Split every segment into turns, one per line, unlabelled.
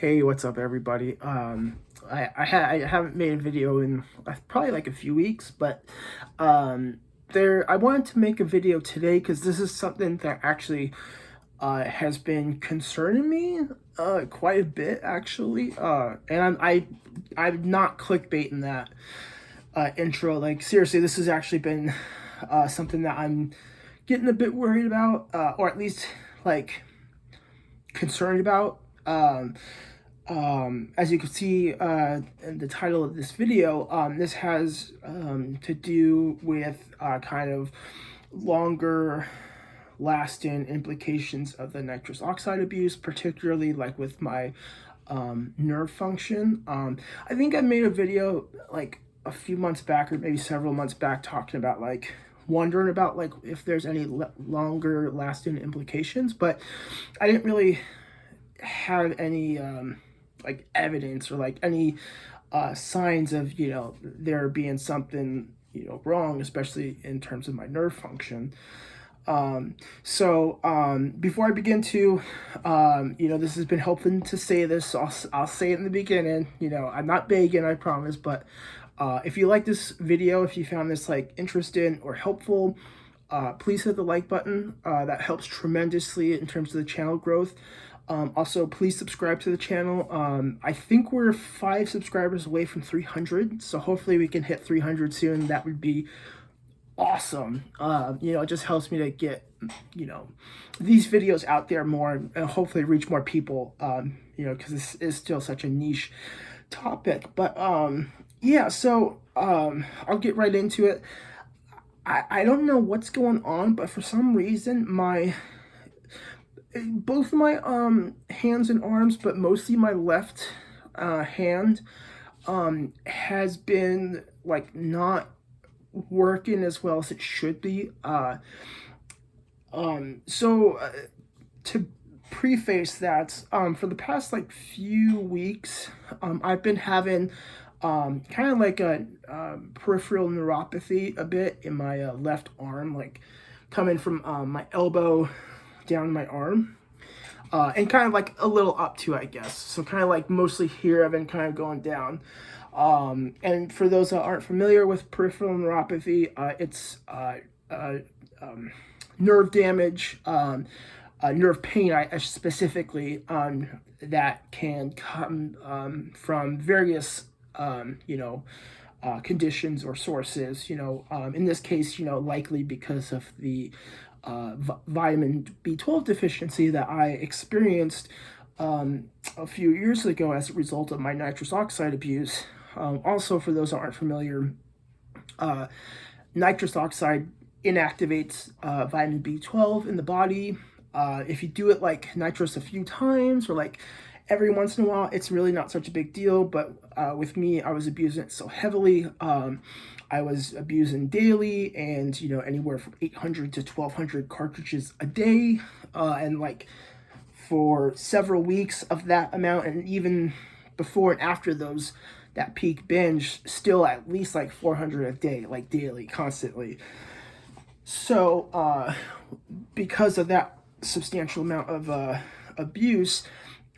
Hey, what's up, everybody? I haven't made a video in probably like a few weeks, but I wanted to make a video today because this is something that actually has been concerning me quite a bit actually. And I'm not clickbaiting that intro. Like seriously, this has actually been something that I'm getting a bit worried about, or at least like concerned about. As you can see in the title of this video, this has to do with kind of longer lasting implications of the nitrous oxide abuse, particularly like with my nerve function. I think I made a video like a few months back or maybe several months back talking about like wondering about like if there's any longer lasting implications, but I didn't really have any like evidence or like any signs of there being something wrong, especially in terms of my nerve function. Before I begin to this has been helpful to say this, so I'll say it in the beginning. I'm not begging, I promise, but if you like this video, if you found this like interesting or helpful, please hit the like button. That helps tremendously in terms of the channel growth. Also, please subscribe to the channel. I think we're 5 subscribers away from 300, so hopefully we can hit 300 soon. That would be awesome. It just helps me to get, these videos out there more and hopefully reach more people, because this is still such a niche topic. But yeah, so I'll get right into it. I don't know what's going on, but for some reason both my hands and arms, but mostly my left hand has been like not working as well as it should be. To preface that, for the past like few weeks, I've been having kind of like a peripheral neuropathy a bit in my left arm, like coming from my elbow down my arm, and kind of like a little up to, I guess. So kind of like mostly here, I've been kind of going down. And for those that aren't familiar with peripheral neuropathy, it's nerve damage, nerve pain, specifically, that can come from various, conditions or sources. In this case, likely because of the vitamin B12 deficiency that I experienced a few years ago as a result of my nitrous oxide abuse. Also, for those that aren't familiar, nitrous oxide inactivates vitamin B12 in the body. If you do it like nitrous a few times or like every once in a while, it's really not such a big deal. But with me, I was abusing it so heavily. I was abusing daily, and anywhere from 800 to 1200 cartridges a day, and like for several weeks of that amount, and even before and after that peak binge, still at least like 400 a day, like daily, constantly. So because of that substantial amount of abuse,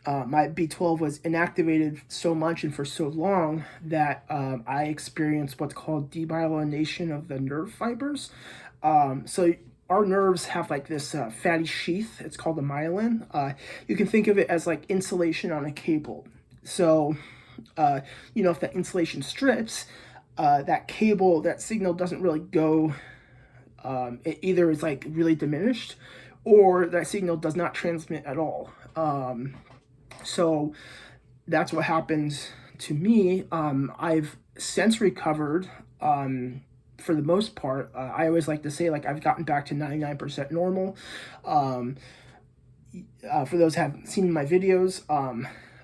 my B12 was inactivated so much and for so long that I experienced what's called demyelination of the nerve fibers. So our nerves have like this fatty sheath. It's called the myelin. You can think of it as like insulation on a cable. So, if that insulation strips, that cable, that signal doesn't really go, it either is like really diminished or that signal does not transmit at all. So that's what happens to me. I've since recovered, for the most part. I always like to say like I've gotten back to 99% normal. For those who haven't seen my videos,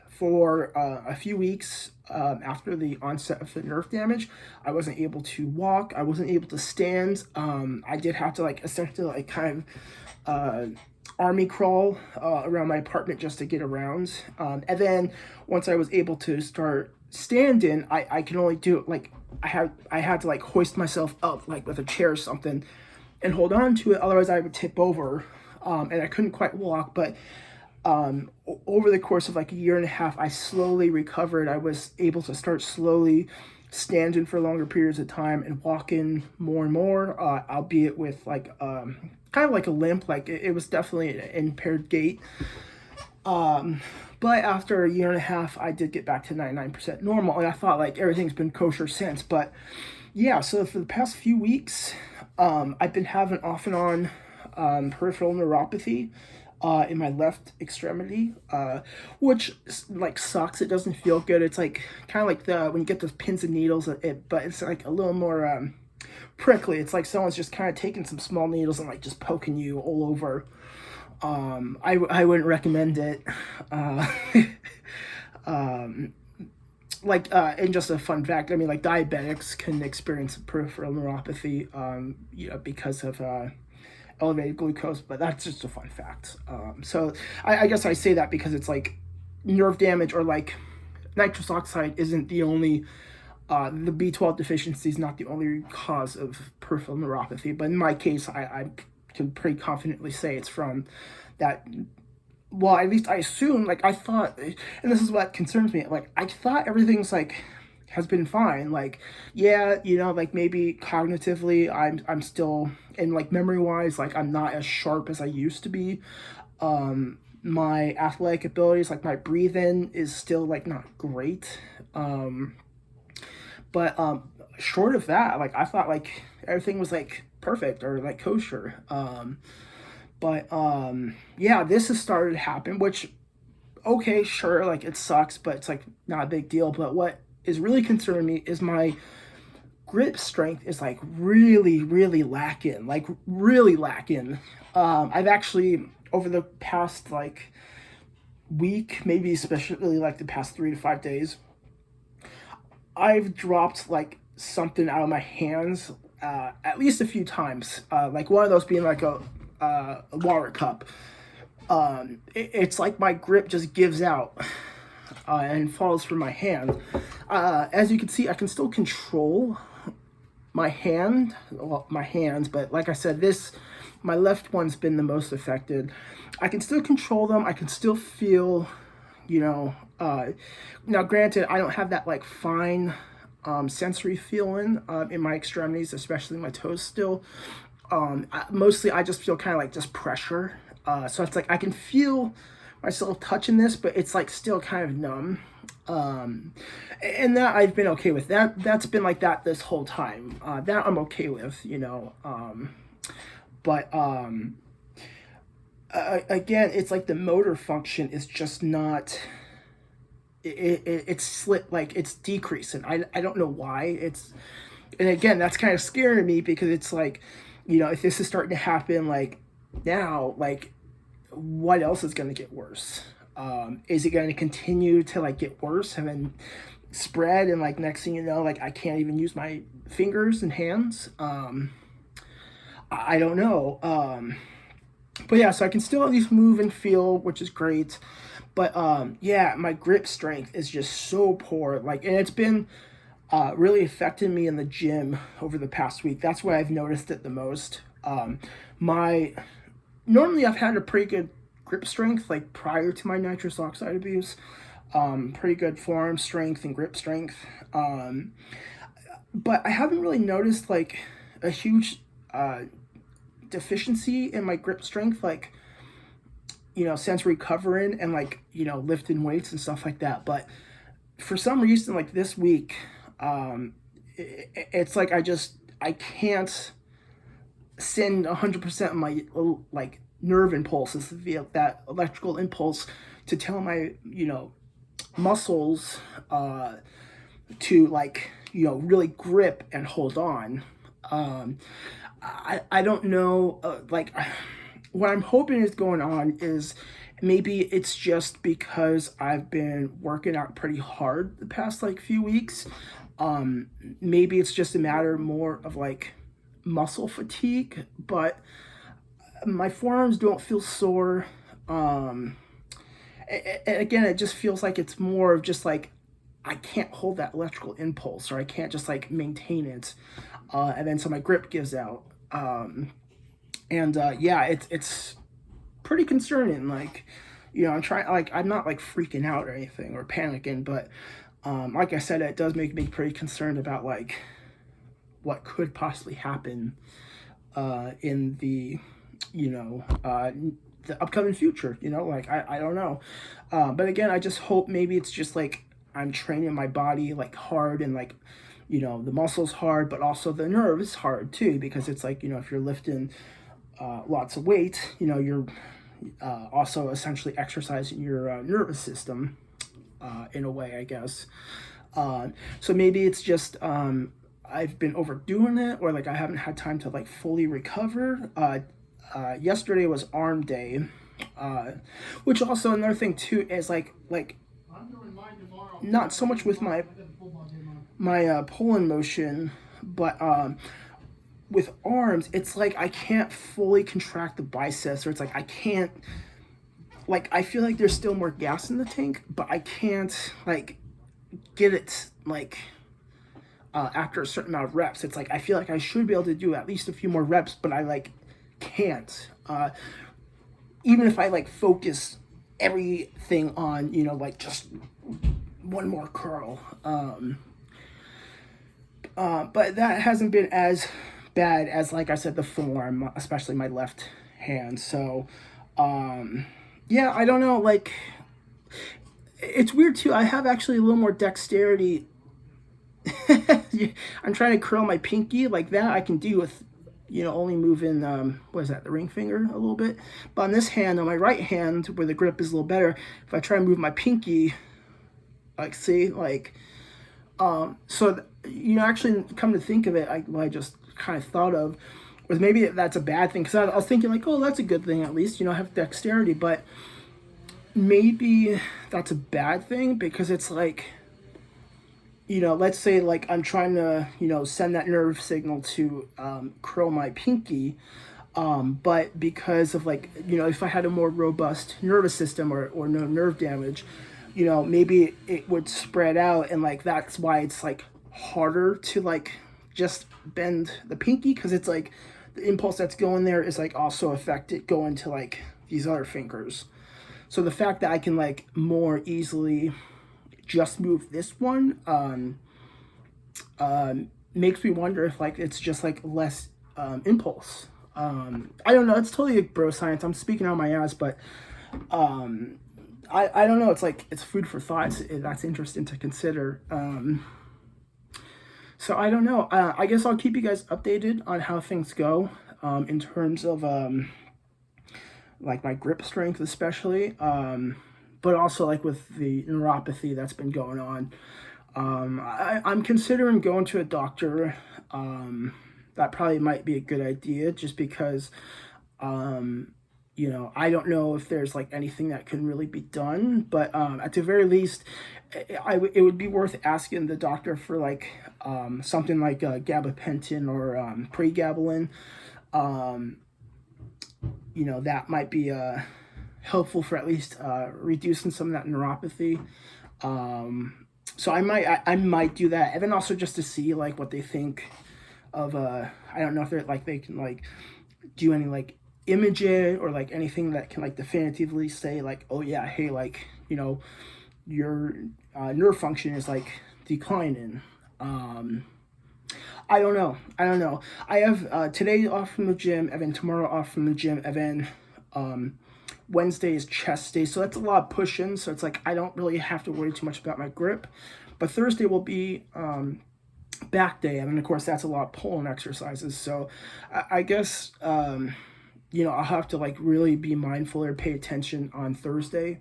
for a few weeks after the onset of the nerve damage, I wasn't able to walk. I wasn't able to stand. I did have to like essentially like kind of army crawl around my apartment just to get around. And then once I was able to start standing, I can only do it like I had to like hoist myself up like with a chair or something and hold on to it. Otherwise I would tip over, and I couldn't quite walk. But Over the course of like a year and a half, I slowly recovered. I was able to start slowly standing for longer periods of time and walking more and more, albeit with like kind of like a limp. Like it was definitely an impaired gait. But after a year and a half, I did get back to 99% normal, and I thought like everything's been kosher since. But yeah, so for the past few weeks, I've been having off and on peripheral neuropathy in my left extremity, which like sucks. It doesn't feel good. It's like kind of like the when you get those pins and needles, but it's like a little more prickly. It's like someone's just kind of taking some small needles and like just poking you all over. I wouldn't recommend it. And just a fun fact, I mean, like diabetics can experience peripheral neuropathy, because of elevated glucose, but that's just a fun fact. So I guess I say that because it's like nerve damage, or like nitrous oxide isn't the only, the B12 deficiency is not the only cause of peripheral neuropathy, but in my case, I can pretty confidently say it's from that. Well, at least I assume, like I thought, and this is what concerns me, like I thought everything's like has been fine. Like, yeah, like maybe cognitively I'm still, and like memory wise, like I'm not as sharp as I used to be. My athletic abilities, like my breathing is still like not great. But short of that, like I thought like everything was like perfect or like kosher. But yeah, this has started to happen, which, okay, sure, like it sucks, but it's like not a big deal. But what is really concerning me is my grip strength is like really, really lacking, like really lacking. I've actually, over the past like week, maybe especially like the past 3 to 5 days, I've dropped like something out of my hands at least a few times. Like one of those being like a water cup. It's like my grip just gives out and falls from my hand. As you can see, I can still control my hands, but like I said, my left one's been the most affected. I can still control them. I can still feel, now granted, I don't have that like fine sensory feeling in my extremities, especially my toes still. Mostly I just feel kind of like just pressure. So it's like I can feel myself touching this, but it's like still kind of numb. And that I've been okay with that. That's been like that this whole time. That I'm okay with, but again, it's like the motor function is just not. It's slit, like it's decreasing. I don't know why and again, that's kind of scaring me because it's like, if this is starting to happen like now, like what else is going to get worse? Is it going to continue to like get worse and then spread, and like next thing you know, like I can't even use my fingers and hands? I don't know. But yeah, so I can still at least move and feel, which is great. But yeah, my grip strength is just so poor. Like, and it's been really affected me in the gym over the past week. That's where I've noticed it the most. Normally I've had a pretty good grip strength, like prior to my nitrous oxide abuse. Pretty good forearm strength and grip strength. But I haven't really noticed like a huge deficiency in my grip strength, like, since recovering and like, lifting weights and stuff like that. But for some reason, like this week, it's like I can't send 100% of my like nerve impulses via that electrical impulse to tell my muscles to like really grip and hold on. I don't know, like what I'm hoping is going on is maybe it's just because I've been working out pretty hard the past like few weeks. Maybe it's just a matter more of like muscle fatigue, but my forearms don't feel sore. And again, it just feels like it's more of just like I can't hold that electrical impulse, or I can't just like maintain it, and then so my grip gives out. Yeah, it's pretty concerning. Like, you know, I'm trying, like, I'm not like freaking out or anything or panicking, but like I said, it does make me pretty concerned about like what could possibly happen in the, you know, the upcoming future, you know, like I don't know. But again, I just hope maybe it's just like I'm training my body like hard, and like, you know, the muscles hard, but also the nerves hard too, because it's like, you know, if you're lifting lots of weight, you know, you're also essentially exercising your nervous system in a way, I guess. So maybe it's just I've been overdoing it, or like I haven't had time to like fully recover. Yesterday was arm day, which also another thing too is like not so much with my pulling motion, but with arms, it's like I can't fully contract the biceps, or it's like I can't, like I feel like there's still more gas in the tank, but I can't like get it like after a certain amount of reps. It's like I feel like I should be able to do at least a few more reps, but I like can't. Even if I like focus everything on, you know, like just one more curl. But that hasn't been as bad as, like I said, the forearm, especially my left hand. So, yeah, I don't know. Like, it's weird too. I have actually a little more dexterity. I'm trying to curl my pinky like that. I can do with, you know, only moving, what is that, the ring finger a little bit. But on this hand, on my right hand, where the grip is a little better, if I try and move my pinky, like, see, like, so, you know, actually, come to think of it, what I just kind of thought of was maybe that's a bad thing, because I was thinking like, oh, that's a good thing, at least, you know, I have dexterity, but maybe that's a bad thing, because it's like, you know, let's say like I'm trying to, you know, send that nerve signal to curl my pinky, but because of like, you know, if I had a more robust nervous system, or no nerve damage, you know, maybe it would spread out, and like that's why it's like harder to like just bend the pinky, because it's like the impulse that's going there is like also affected going to like these other fingers. So the fact that I can like more easily just move this one makes me wonder if like it's just like less impulse. I don't know, it's totally bro science, I'm speaking out my ass, but I don't know, it's like it's food for thought. That's interesting to consider. So I don't know. I guess I'll keep you guys updated on how things go in terms of like my grip strength, especially, but also like with the neuropathy that's been going on. I'm considering going to a doctor. That probably might be a good idea, just because you know, I don't know if there's like anything that can really be done, but at the very least, it would be worth asking the doctor for like something like gabapentin or pregabalin. You know, that might be helpful for at least reducing some of that neuropathy. So I might do that, and then also just to see like what they think of I don't know if they're like they can like do any like imaging or like anything that can like definitively say like, oh yeah, hey, like, you know, your nerve function is like declining. I don't know. I have today off from the gym, and then tomorrow off from the gym, and then Wednesday is chest day, so that's a lot of pushing. So it's like I don't really have to worry too much about my grip. But Thursday will be back day, and then of course that's a lot of pulling exercises. So I guess you know, I'll have to like really be mindful or pay attention on Thursday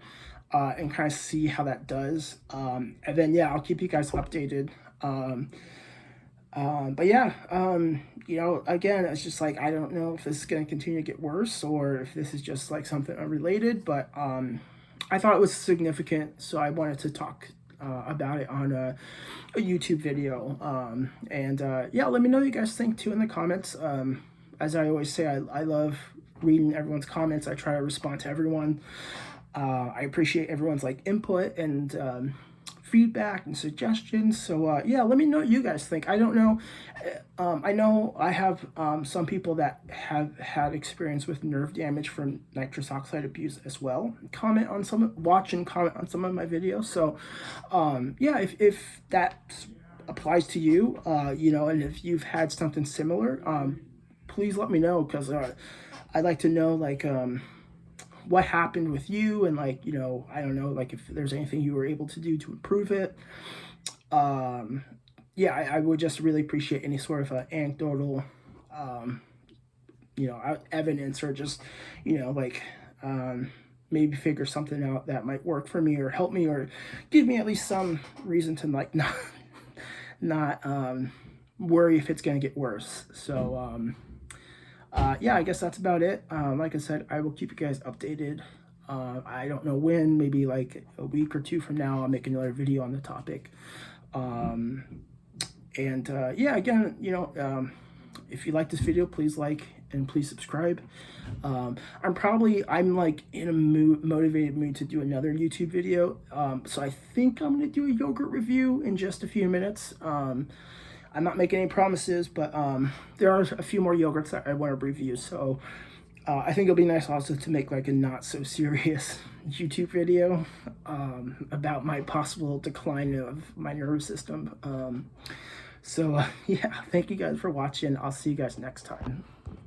and kind of see how that does. And then yeah, I'll keep you guys updated. But yeah, you know, again, it's just like I don't know if this is going to continue to get worse, or if this is just like something unrelated, but I thought it was significant, so I wanted to talk about it on a YouTube video. And yeah, let me know what you guys think too in the comments. As I always say, I love reading everyone's comments. I try to respond to everyone. I appreciate everyone's like input and feedback and suggestions. So yeah, let me know what you guys think. I don't know. I know I have some people that have had experience with nerve damage from nitrous oxide abuse as well. Watch and comment on some of my videos. So yeah, if that applies to you, you know, and if you've had something similar, please let me know, because I'd like to know, like, what happened with you, and, like, you know, I don't know, like, if there's anything you were able to do to improve it. Yeah, I would just really appreciate any sort of anecdotal, you know, evidence, or just, you know, like, maybe figure something out that might work for me or help me, or give me at least some reason to, like, not worry if it's going to get worse. So yeah, I guess that's about it. Like I said, I will keep you guys updated. I don't know when, maybe like a week or two from now, I'll make another video on the topic. Yeah, again, you know, if you like this video, please like and please subscribe. I'm like in a motivated mood to do another YouTube video. So I think I'm going to do a yogurt review in just a few minutes. I'm not making any promises, but there are a few more yogurts that I want to review. So I think it'll be nice also to make like a not so serious YouTube video about my possible decline of my nervous system. Yeah, thank you guys for watching. I'll see you guys next time.